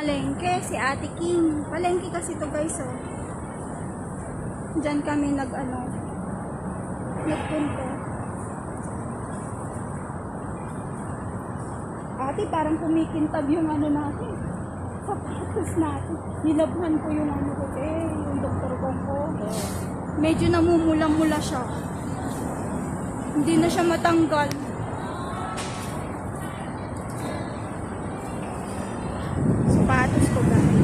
Palengke, si Ate King. Palengke kasi to guys, oh. Diyan kami nagpunto. Ate, parang kumikintab yung natin. Sapatos natin. Nilabhan ko yung ko, yung doktor ko. Medyo namumula-mula siya. Hindi na siya matanggal. Sapatos ko guys.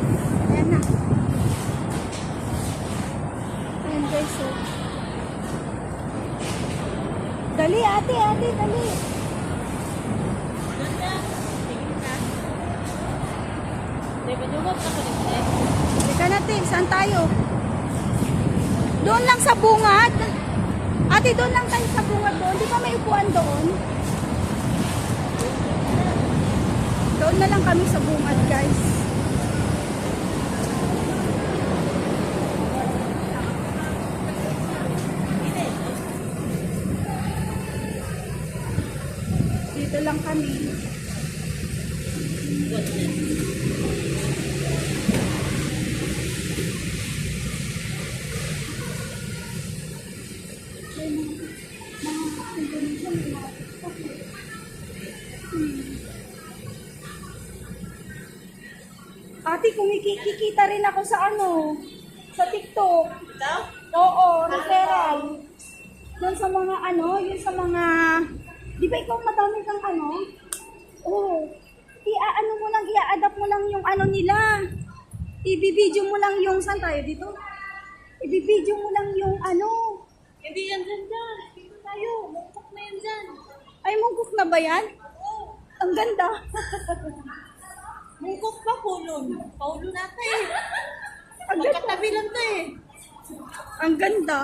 Ayan na. Ayan guys, oh. Dali ate, dali. Teka natin, saan tayo? Doon lang sa bungad. Ate, doon lang tayo sa bungad doon. Di ba may upuan doon? Doon na lang kami sa bungad, guys. Dito lang kami. Ate, kumikita rin ako sa sa TikTok. Oo, referral. Doon sa mga yun sa mga, di ba ikaw madami kang Oo. I-adapt mo lang yung nila. I-video mo lang yung, saan tayo dito? I-video mo lang yung Hindi yan dyan. Dito tayo. Mungkok na yan dyan. Ay, mungkok na ba yan? Oo. Ang ganda. Mungkok pa, pulon. Paulo natin eh. Ang Magkatabi lang to eh. Ang ganda.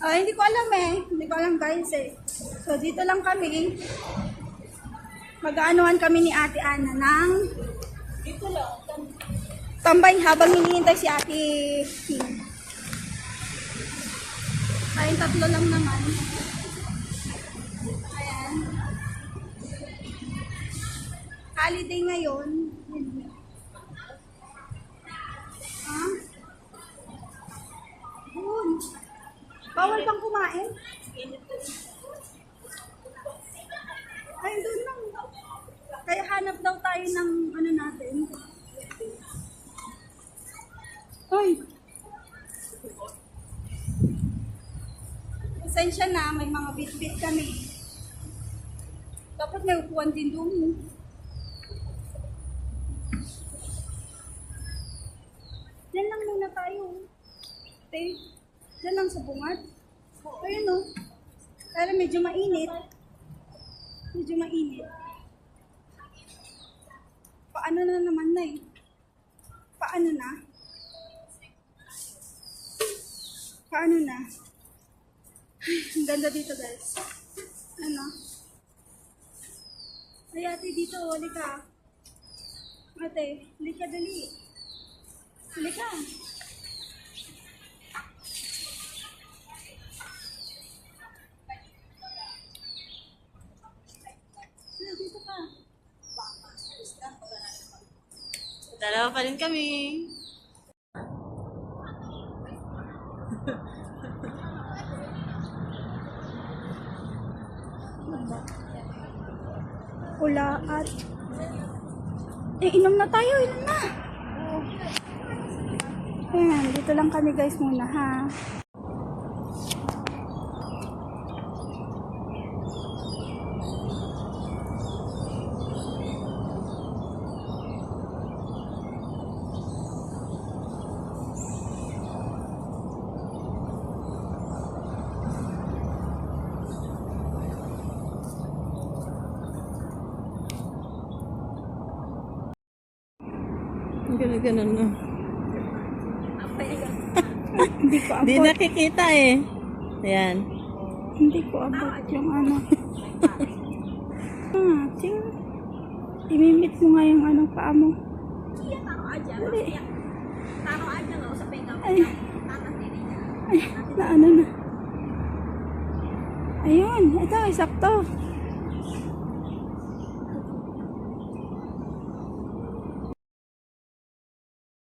Hindi ko alam Hindi ko alam guys eh. So, dito lang kami. Mag-aanuhan kami ni Ate Ana ng Dito lang. tambay habang hinihintay si Ate King. Tayong tatlo lang naman. Ayan. Holiday ngayon. Ha? Yun. Bawal bang kumain? Ay, doon lang. Kaya hanap daw tayo ng natin. Ay! Pasensya na, may mga bit-bit kami. Dapat may upuan din doon. Diyan lang muna tayo. Diyan lang sa bungad. Ayun o. Pero medyo mainit. Paano na naman na Paano na? Ang ganda dito guys. Ay ate dito, halika. Ate, halika dali. Halika. Dito ka. Dalawa pa rin kami. Pula at inom na tayo, Ayan, dito lang kami guys muna ha. Ganun na. Hindi ko Di abot. nakikita eh. Ayan. Hindi ko abot yung ting. Imimit mo nga yung paa mo. Dali. Ay, na. Ayun, ito, isakto.